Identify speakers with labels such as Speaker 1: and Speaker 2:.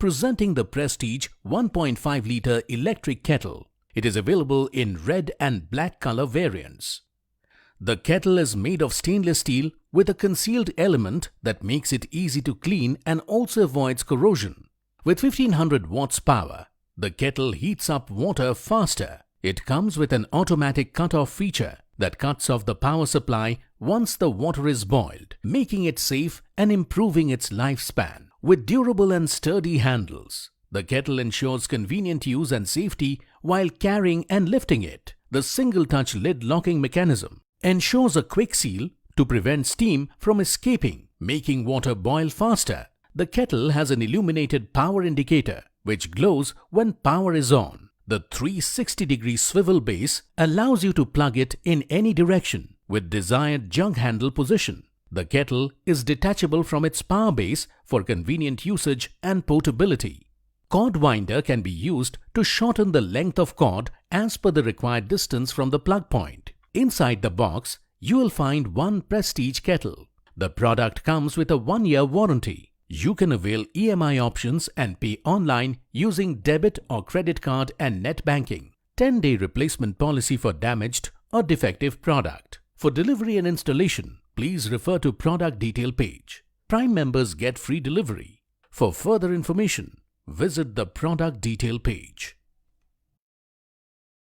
Speaker 1: Presenting the Prestige 1.5 litre electric kettle. It is available in red and black color variants. The kettle is made of stainless steel with a concealed element that makes it easy to clean and also avoids corrosion. With 1500 watts power, the kettle heats up water faster. It comes with an automatic cut-off feature that cuts off the power supply once the water is boiled, making it safe and improving its lifespan. With durable and sturdy handles, the kettle ensures convenient use and safety while carrying and lifting it. The single-touch lid locking mechanism ensures a quick seal to prevent steam from escaping, making water boil faster. The kettle has an illuminated power indicator which glows when power is on. The 360-degree swivel base allows you to plug it in any direction with desired jug handle position. The kettle is detachable from its power base for convenient usage and portability. Cord winder can be used to shorten the length of cord as per the required distance from the plug point. Inside the box, you will find one Prestige kettle. The product comes with a 1-year warranty. You can avail EMI options and pay online using debit or credit card and net banking. 10-day replacement policy for damaged or defective product. For delivery and installation, please refer to product detail page. Prime members get free delivery. For further information, visit the product detail page.